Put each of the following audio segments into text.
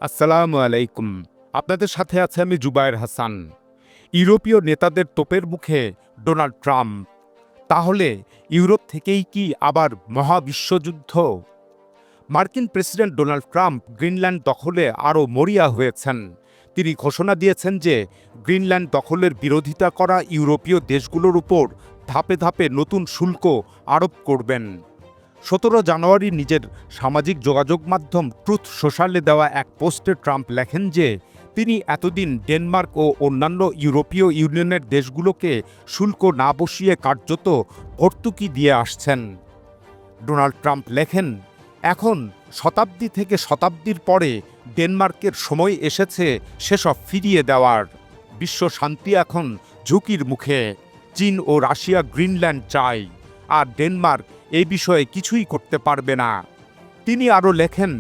আসসালামু আলাইকুম। আপনাদের সাথে আছে আমি জুবায়ের হাসান। ইউরোপীয় নেতাদের তোপের মুখে ডোনাল্ড ট্রাম্প। তাহলে ইউরোপ থেকেই কি আবার মহাবিশ্বযুদ্ধ? মার্কিন প্রেসিডেন্ট ডোনাল্ড ট্রাম্প গ্রিনল্যান্ড দখলে আরও মরিয়া হয়েছেন। তিনি ঘোষণা দিয়েছেন যে গ্রিনল্যান্ড দখলের বিরোধিতা করা ইউরোপীয় দেশগুলোর উপর ধাপে ধাপে নতুন শুল্ক আরোপ করবেন। ১৭ জানুয়ারি নিজের সামাজিক যোগাযোগ মাধ্যম ট্রুথ সোশ্যালে দেওয়া এক পোস্টে ট্রাম্প লেখেন যে তিনি এতদিন ডেনমার্ক ও অন্যান্য ইউরোপীয় ইউনিয়নের দেশগুলোকে শুল্ক না বসিয়ে কার্যত ভর্তুকি দিয়ে আসছেন। ডোনাল্ড ট্রাম্প লেখেন, এখন শতাব্দী থেকে শতাব্দীর পরে ডেনমার্কের সময় এসেছে সেসব ফিরিয়ে দেওয়ার। বিশ্ব শান্তি এখন ঝুঁকির মুখে। চীন ও রাশিয়া গ্রিনল্যান্ড চায়, আর ডেনমার্ক এই বিষয়ে কিছুই করতে পারবে না। তিনি আরও লেখেন,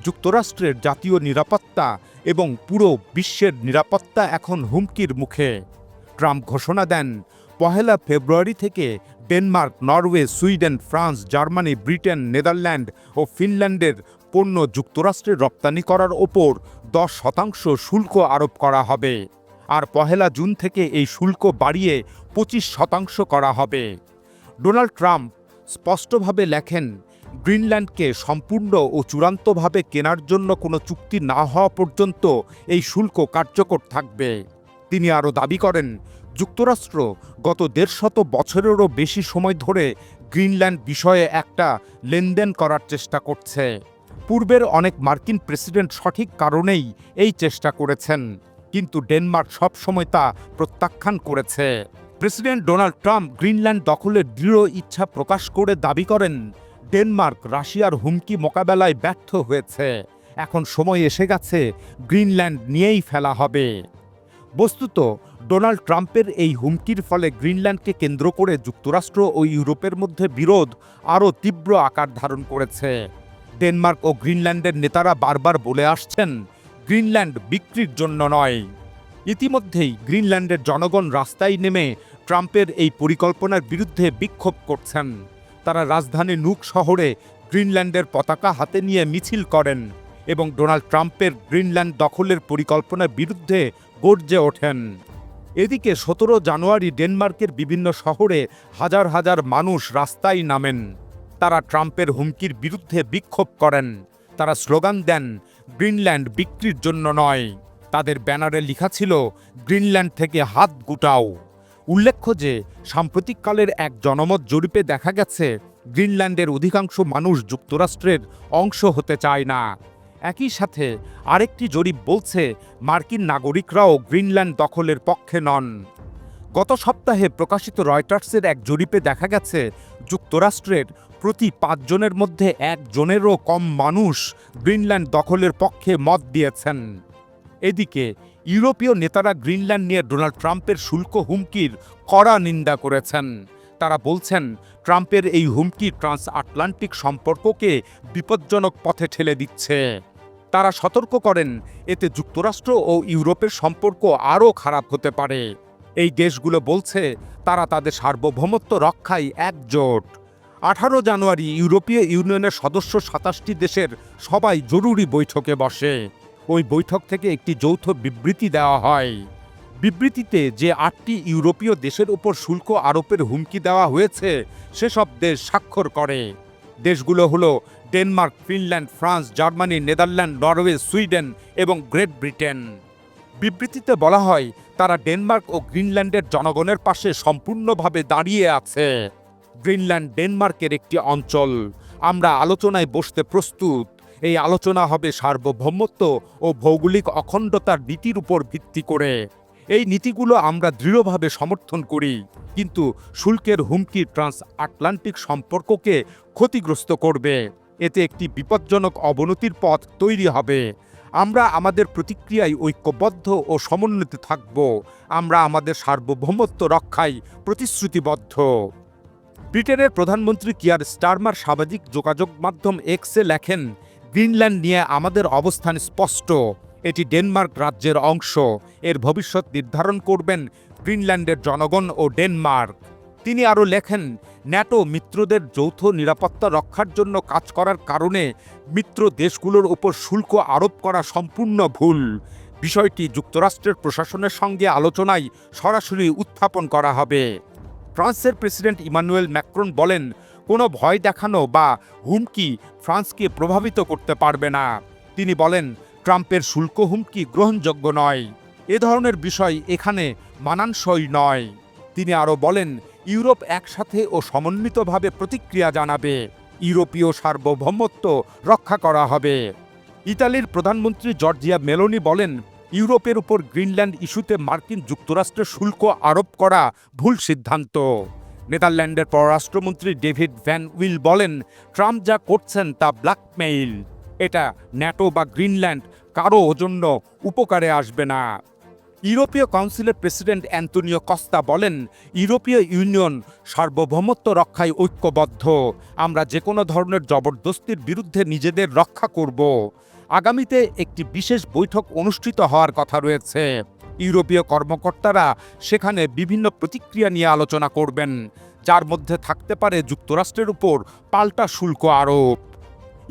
যুক্তরাষ্ট্রের জাতীয় নিরাপত্তা এবং পুরো বিশ্বের নিরাপত্তা এখন হুমকির মুখে। ট্রাম্প ঘোষণা দেন, ১ ফেব্রুয়ারি থেকে Denmark, Norway, Sweden, France, Germany, Britain, Netherland ও ফিনল্যান্ডের পণ্য যুক্তরাষ্ট্রে রপ্তানি করার ওপর ১০% শুল্ক আরোপ করা হবে। আর ১ জুন থেকে এই শুল্ক বাড়িয়ে ২৫% করা হবে। ডোনাল্ড ট্রাম্প স্পষ্টভাবে লেখেন, গ্রিনল্যান্ডকে সম্পূর্ণ ও চূড়ান্তভাবে কেনার জন্য কোনো চুক্তি না হওয়া পর্যন্ত এই শুল্ক কার্যকর থাকবে। তিনি আরও দাবি করেন, যুক্তরাষ্ট্র গত ১৫০ বছরেরও বেশি সময় ধরে গ্রিনল্যান্ড বিষয়ে একটা লেনদেন করার চেষ্টা করছে। পূর্বের অনেক মার্কিন প্রেসিডেন্ট সঠিক কারণেই এই চেষ্টা করেছেন, কিন্তু ডেনমার্ক সবসময় তা প্রত্যাখ্যান করেছে। প্রেসিডেন্ট ডোনাল্ড ট্রাম্প গ্রিনল্যান্ড দখলের দৃঢ় ইচ্ছা প্রকাশ করে দাবি করেন, ডেনমার্ক রাশিয়ার হুমকি মোকাবেলায় ব্যর্থ হয়েছে। এখন সময় এসে গেছে গ্রিনল্যান্ড নিয়েই ফেলা হবে। বস্তুত ডোনাল্ড ট্রাম্পের এই হুমকির ফলে গ্রিনল্যান্ডকে কেন্দ্র করে যুক্তরাষ্ট্র ও ইউরোপের মধ্যে বিরোধ আরও তীব্র আকার ধারণ করেছে। ডেনমার্ক ও গ্রিনল্যান্ডের নেতারা বারবার বলে আসছেন, গ্রিনল্যান্ড বিক্রির জন্য নয়। ইতিমধ্যেই গ্রিনল্যান্ডের জনগণ রাস্তায় নেমে ট্রাম্পের এই পরিকল্পনার বিরুদ্ধে বিক্ষোভ করছেন। তারা রাজধানী নুক শহরে গ্রিনল্যান্ডের পতাকা হাতে নিয়ে মিছিল করেন এবং ডোনাল্ড ট্রাম্পের গ্রিনল্যান্ড দখলের পরিকল্পনার বিরুদ্ধে গর্জে ওঠেন। এদিকে ১৭ জানুয়ারি ডেনমার্কের বিভিন্ন শহরে হাজার হাজার মানুষ রাস্তায় নামেন। তারা ট্রাম্পের হুমকির বিরুদ্ধে বিক্ষোভ করেন। তারা স্লোগান দেন, গ্রিনল্যান্ড বিক্রির জন্য নয়। তাদের ব্যানারে লেখা ছিল, গ্রিনল্যান্ড থেকে হাত গুটাও। উল্লেখ্য যে সাম্প্রতিককালের এক জনমত জরিপে দেখা গেছে, গ্রিনল্যান্ডের অধিকাংশ মানুষ যুক্তরাষ্ট্রের অংশ হতে চায় না। একই সাথে আরেকটি জরিপ বলছে, মার্কিন নাগরিকরাও গ্রিনল্যান্ড দখলের পক্ষে নন। গত সপ্তাহে প্রকাশিত রয়টার্সের এক জরিপে দেখা গেছে, যুক্তরাষ্ট্রের প্রতি ৫ জনের মধ্যে ১ জনেরও কম মানুষ গ্রিনল্যান্ড দখলের পক্ষে মত দিয়েছেন। এদিকে ইউরোপীয় নেতারা গ্রিনল্যান্ড নিয়ে ডোনাল্ড ট্রাম্পের শুল্ক হুমকির কড়া নিন্দা করেছেন। তারা বলছেন, ট্রাম্পের এই হুমকি ট্রান্স আটলান্টিক সম্পর্ককে বিপজ্জনক পথে ঠেলে দিচ্ছে। তারা সতর্ক করেন, এতে যুক্তরাষ্ট্র ও ইউরোপের সম্পর্ক আরও খারাপ হতে পারে। এই দেশগুলো বলছে, তারা তাদের সার্বভৌমত্ব রক্ষায় একজোট। ১৮ জানুয়ারি ইউরোপীয় ইউনিয়নের সদস্য ২৭টি দেশের সবাই জরুরি বৈঠকে বসে। ওই বৈঠক থেকে একটি যৌথ বিবৃতি দেওয়া হয়। বিবৃতিতে যে ৮টি ইউরোপীয় দেশের উপর শুল্ক আরোপের হুমকি দেওয়া হয়েছে সেসব দেশ স্বাক্ষর করে। দেশগুলো হলো Denmark, Finland, France, Germany, Netherland, Norway, Sweden এবং গ্রেট ব্রিটেন। বিবৃতিতে বলা হয়, তারা ডেনমার্ক ও গ্রিনল্যান্ডের জনগণের পাশে সম্পূর্ণভাবে দাঁড়িয়ে আছে। গ্রিনল্যান্ড ডেনমার্কের একটি অঞ্চল। আমরা আলোচনায় বসতে প্রস্তুত। এই আলোচনা হবে সার্বভৌমত্ব ও ভৌগোলিক অখণ্ডতার নীতির উপর ভিত্তি করে। এই নীতিগুলো আমরা দৃঢ়ভাবে সমর্থন করি, কিন্তু শুল্কের হুমকি ট্রান্স আটলান্টিক সম্পর্ককে ক্ষতিগ্রস্ত করবে। এতে একটি বিপজ্জনক অবনতির পথ তৈরি হবে। আমরা আমাদের প্রতিক্রিয়ায় ঐক্যবদ্ধ ও সমন্বিত থাকব। আমরা আমাদের সার্বভৌমত্ব রক্ষায় প্রতিশ্রুতিবদ্ধ। ব্রিটেনের প্রধানমন্ত্রী কিয়ার স্টারমার সামাজিক যোগাযোগ মাধ্যম এক্সে লেখেন, গ্রিনল্যান্ড নিয়ে আমাদের অবস্থান স্পষ্ট। এটি ডেনমার্ক রাজ্যের অংশ। এর ভবিষ্যৎ নির্ধারণ করবেন গ্রিনল্যান্ডের জনগণ ও ডেনমার্ক। তিনি আরও লেখেন, ন্যাটো মিত্রদের যৌথ নিরাপত্তা রক্ষার জন্য কাজ করার কারণে মিত্র দেশগুলোর উপর শুল্ক আরোপ করা সম্পূর্ণ ভুল। বিষয়টি যুক্তরাষ্ট্রের প্রশাসনের সঙ্গে আলোচনায় সরাসরি উত্থাপন করা হবে। ফ্রান্সের প্রেসিডেন্ট ইমানুয়েল ম্যাক্রন বলেন, কোনো ভয় দেখানো বা হুমকি ফ্রান্সকে প্রভাবিত করতে পারবে না। তিনি বলেন, ট্রাম্পের শুল্ক হুমকি গ্রহণযোগ্য নয়। এ ধরনের বিষয় এখানে মানানসই নয়। তিনি আরও বলেন, ইউরোপ একসাথে ও সমন্বিতভাবে প্রতিক্রিয়া জানাবে। ইউরোপীয় সার্বভৌমত্ব রক্ষা করা হবে। ইতালির প্রধানমন্ত্রী জর্জিয়া মেলোনি বলেন, ইউরোপের উপর গ্রিনল্যান্ড ইস্যুতে মার্কিন যুক্তরাষ্ট্রের শুল্ক আরোপ করা ভুল সিদ্ধান্ত। নেদারল্যান্ডের পররাষ্ট্রমন্ত্রী ডেভিড ভ্যান উইল বলেন, ট্রাম্প যা করছেন তা ব্ল্যাকমেইল। এটা ন্যাটো বা গ্রিনল্যান্ড কারও জন্য উপকারে আসবে না। ইউরোপীয় কাউন্সিলের প্রেসিডেন্ট অ্যান্তোনিও কস্তা বলেন, ইউরোপীয় ইউনিয়ন সার্বভৌমত্ব রক্ষায় ঐক্যবদ্ধ। আমরা যে কোনো ধরনের জবরদস্তির বিরুদ্ধে নিজেদের রক্ষা করব। আগামীতে একটি বিশেষ বৈঠক অনুষ্ঠিত হওয়ার কথা রয়েছে। ইউরোপীয় কর্মকর্তারা সেখানে বিভিন্ন প্রতিক্রিয়া নিয়ে আলোচনা করবেন, যার মধ্যে থাকতে পারে যুক্তরাষ্ট্রের উপর পাল্টা শুল্ক আরোপ।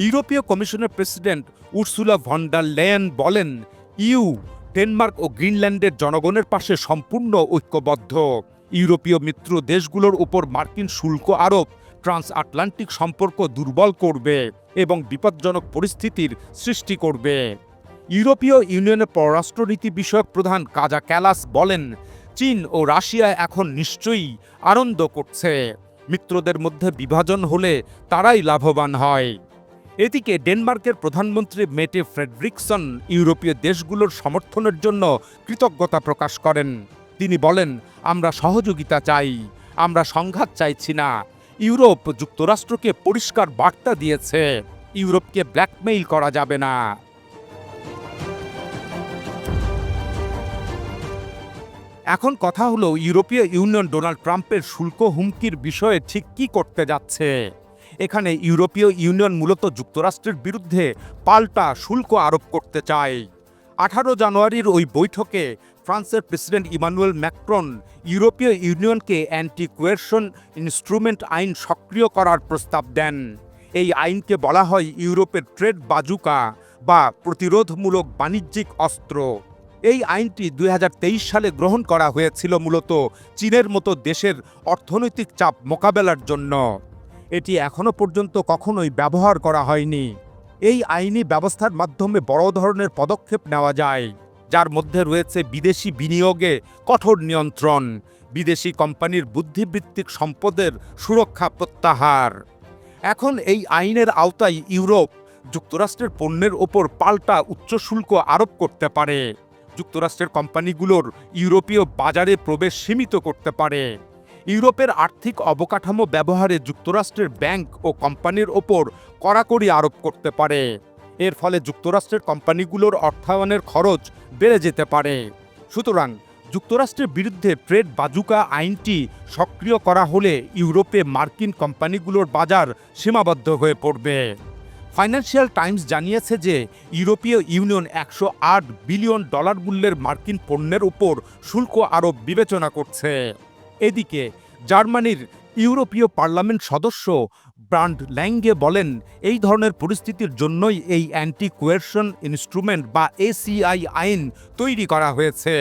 ইউরোপীয় কমিশনের president Ursula von der Leyen বলেন, ডেনমার্ক ও গ্রিনল্যান্ডের জনগণের পাশে সম্পূর্ণ ঐক্যবদ্ধ। ইউরোপীয় মিত্র দেশগুলোর উপর মার্কিন শুল্ক আরোপ ট্রান্স আটলান্টিক সম্পর্ক দুর্বল করবে এবং বিপজ্জনক পরিস্থিতির সৃষ্টি করবে। ইউরোপীয় ইউনিয়নের পররাষ্ট্রনীতি বিষয়ক প্রধান কাজা ক্যালাস বলেন, চীন ও রাশিয়া এখন নিশ্চয়ই আনন্দ করছে। মিত্রদের মধ্যে বিভাজন হলে তারাই লাভবান হয়। এদিকে ডেনমার্কের প্রধানমন্ত্রী মেটে ফ্রেডরিকসন ইউরোপীয় দেশগুলোর সমর্থনের জন্য কৃতজ্ঞতা প্রকাশ করেন। তিনি বলেন, আমরা সহযোগিতা চাই, আমরা সংঘাত চাইছি না। ইউরোপ যুক্তরাষ্ট্রকে পরিষ্কার বার্তা দিয়েছে, ইউরোপকে ব্ল্যাকমেইল করা যাবে না। এখন কথা হলো, ইউরোপীয় ইউনিয়ন ডোনাল্ড ট্রাম্পের শুল্ক হুমকির বিষয়ে ঠিক কী করতে যাচ্ছে। এখানে ইউরোপীয় ইউনিয়ন মূলত যুক্তরাষ্ট্রের বিরুদ্ধে পাল্টা শুল্ক আরোপ করতে চায়। 18 জানুয়ারির ওই বৈঠকে ফ্রান্সের প্রেসিডেন্ট ইমানুয়েল ম্যাক্রন ইউরোপীয় ইউনিয়নকে অ্যান্টি কোয়েরশন ইনস্ট্রুমেন্ট আইন সক্রিয় করার প্রস্তাব দেন। এই আইনকে বলা হয় ইউরোপের ট্রেড বাজুকা বা প্রতিরোধমূলক বাণিজ্যিক অস্ত্র। এই আইনটি 2023 সালে গ্রহণ করা হয়েছিল মূলত চীনের মতো দেশের অর্থনৈতিক চাপ মোকাবেলার জন্য। এটি এখনও পর্যন্ত কখনোই ব্যবহার করা হয়নি। এই আইনি ব্যবস্থার মাধ্যমে বড় ধরনের পদক্ষেপ নেওয়া যায়, যার মধ্যে রয়েছে বিদেশি বিনিয়োগে কঠোর নিয়ন্ত্রণ, বিদেশি কোম্পানির বুদ্ধিবৃত্তিক সম্পদের সুরক্ষা প্রত্যাহার। এখন এই আইনের আওতায় ইউরোপ যুক্তরাষ্ট্রের পণ্যের ওপর পাল্টা উচ্চ শুল্ক আরোপ করতে পারে, যুক্তরাষ্ট্রের কোম্পানিগুলোর ইউরোপীয় বাজারে প্রবেশ সীমিত করতে পারে, ইউরোপের আর্থিক অবকাঠামো ব্যবহারে যুক্তরাষ্ট্রের ব্যাংক ও কোম্পানির ওপর কড়াকড়ি আরোপ করতে পারে। এর ফলে যুক্তরাষ্ট্রের কোম্পানিগুলোর অর্থায়নের খরচ বেড়ে যেতে পারে। সুতরাং যুক্তরাষ্ট্রের বিরুদ্ধে ট্রেড বাজুকা আইনটি সক্রিয় করা হলে ইউরোপে মার্কিন কোম্পানিগুলোর বাজার সীমাবদ্ধ হয়ে পড়বে। ফাইন্যান্সিয়াল টাইমস জানিয়েছে যে ইউরোপীয় ইউনিয়ন $108 বিলিয়ন মূল্যের মার্কিন পণ্যের উপর শুল্ক আরোপ বিবেচনা করছে। এদিকে জার্মানির ইউরোপীয় পার্লামেন্ট সদস্য ব্রান্ড ল্যাঙ্গে বলেন, এই ধরনের পরিস্থিতির জন্যই এই অ্যান্টি কোয়েরশন ইনস্ট্রুমেন্ট বা এসিআই আইন তৈরি করা হয়েছে।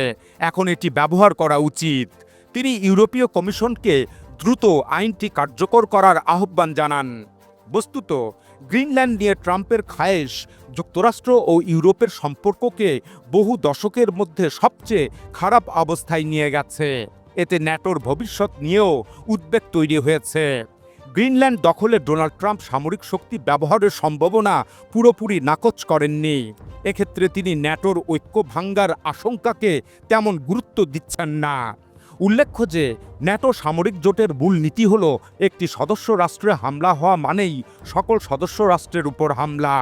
এখন এটি ব্যবহার করা উচিত। তিনি ইউরোপীয় কমিশনকে দ্রুত আইনটি কার্যকর করার আহ্বান জানান। বস্তুত গ্রিনল্যান্ড নিয়ে ট্রাম্পের খায়েশ যুক্তরাষ্ট্র ও ইউরোপের সম্পর্ককে বহু দশকের মধ্যে সবচেয়ে খারাপ অবস্থায় নিয়ে গেছে। এতে ন্যাটোর ভবিষ্যৎ নিয়েও উদ্বেগ তৈরি হয়েছে। গ্রিনল্যান্ড দখলে ডোনাল্ড ট্রাম্প সামরিক শক্তি ব্যবহারের সম্ভাবনা পুরোপুরি নাকচ করেননি। এক্ষেত্রে তিনি ন্যাটোর ঐক্য ভাঙ্গার আশঙ্কাকে তেমন গুরুত্ব দিচ্ছেন না। উল্লেখ্য যে ন্যাটো সামরিক জোটের মূল নীতি হল একটি সদস্য রাষ্ট্রে হামলা হওয়া মানেই সকল সদস্য রাষ্ট্রের উপর হামলা।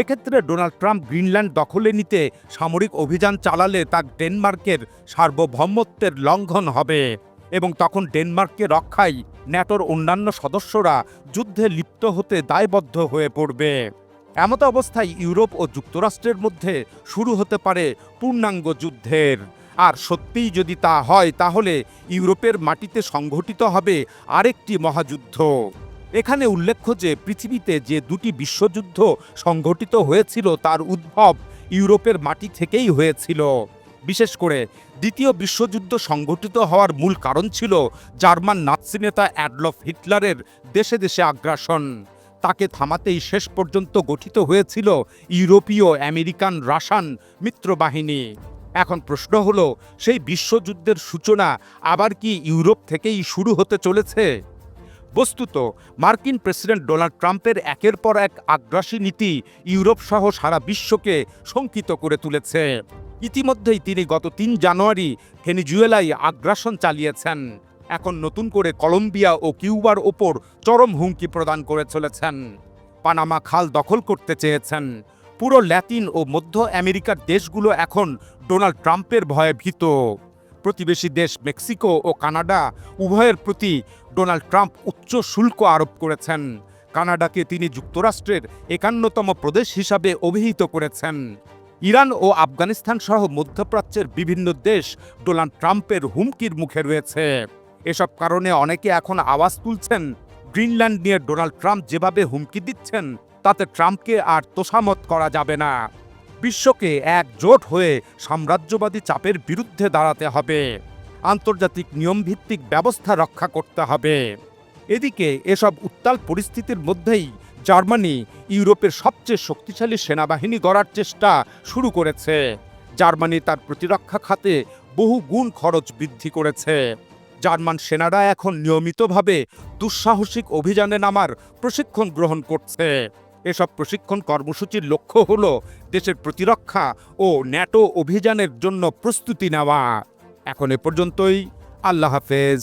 এক্ষেত্রে ডোনাল্ড ট্রাম্প গ্রিনল্যান্ড দখলে নিতে সামরিক অভিযান চালালে তা ডেনমার্কের সার্বভৌমত্বের লঙ্ঘন হবে এবং তখন ডেনমার্ককে রক্ষায় ন্যাটোর অন্যান্য সদস্যরা যুদ্ধে লিপ্ত হতে দায়বদ্ধ হয়ে পড়বে। এমত অবস্থায় ইউরোপ ও যুক্তরাষ্ট্রের মধ্যে শুরু হতে পারে পূর্ণাঙ্গ যুদ্ধের। আর সত্যিই যদি তা হয় তাহলে ইউরোপের মাটিতে সংঘটিত হবে আরেকটি মহাযুদ্ধ। এখানে উল্লেখ্য যে পৃথিবীতে যে দুটি বিশ্বযুদ্ধ সংঘটিত হয়েছিল তার উদ্ভব ইউরোপের মাটি থেকেই হয়েছিল। বিশেষ করে দ্বিতীয় বিশ্বযুদ্ধ সংঘটিত হওয়ার মূল কারণ ছিল জার্মান নাৎসি নেতা অ্যাডলফ হিটলারের দেশে দেশে আগ্রাসন। তাকে থামাতেই শেষ পর্যন্ত গঠিত হয়েছিল ইউরোপীয়, আমেরিকান, রাশিয়ান মিত্রবাহিনী। এখন প্রশ্ন হলো, সেই বিশ্বযুদ্ধের সূচনা আবার কি ইউরোপ থেকেই শুরু হতে চলেছে? বস্তুত মার্কিন প্রেসিডেন্ট ডোনাল্ড ট্রাম্পের একের পর এক আগ্রাসী নীতি ইউরোপ সহ সারা বিশ্বকে শঙ্কিত করে তুলেছে। ইতিমধ্যেই তিনি গত ৩ জানুয়ারি ভেনেজুয়েলায় আগ্রাসন চালিয়েছেন। এখন নতুন করে কলম্বিয়া ও কিউবার ওপর চরম হুমকি প্রদান করে চলেছেন। পানামা খাল দখল করতে চেয়েছেন। পুরো ল্যাতিন ও মধ্য আমেরিকার দেশগুলো এখন ডোনাল্ড ট্রাম্পের ভয়ে ভীত। প্রতিবেশী দেশ মেক্সিকো ও কানাডা উভয়ের প্রতি ডোনাল্ড ট্রাম্প উচ্চ শুল্ক আরোপ করেছেন। কানাডাকে তিনি যুক্তরাষ্ট্রের ৫১তম প্রদেশ হিসাবে অভিহিত করেছেন। ইরান ও আফগানিস্তান সহ মধ্যপ্রাচ্যের বিভিন্ন দেশ ডোনাল্ড ট্রাম্পের হুমকির মুখে রয়েছে। এসব কারণে অনেকে এখন আওয়াজ তুলছেন, গ্রিনল্যান্ড নিয়ে ডোনাল্ড ট্রাম্প যেভাবে হুমকি দিচ্ছেন তাতে ট্রাম্পকে আর তোষামত করা যাবে না। বিশ্বকে একজোট হয়ে সাম্রাজ্যবাদী চাপের বিরুদ্ধে দাঁড়াতে হবে। আন্তর্জাতিক নিয়মভিত্তিক ব্যবস্থা রক্ষা করতে হবে। এদিকে এসব উত্তাল পরিস্থিতির মধ্যেই জার্মানি ইউরোপের সবচেয়ে শক্তিশালী সেনাবাহিনী গড়ার চেষ্টা শুরু করেছে। জার্মানি তার প্রতিরক্ষা খাতে বহু গুণ খরচ বৃদ্ধি করেছে। জার্মান সেনারা এখন নিয়মিতভাবে দুঃসাহসিক অভিযানে নামার প্রশিক্ষণ গ্রহণ করছে। এসব প্রশিক্ষণ কর্মসূচির লক্ষ্য হল দেশের প্রতিরক্ষা ও ন্যাটো অভিযানের জন্য প্রস্তুতি নেওয়া। এখন এ পর্যন্তই। আল্লাহ হাফেজ।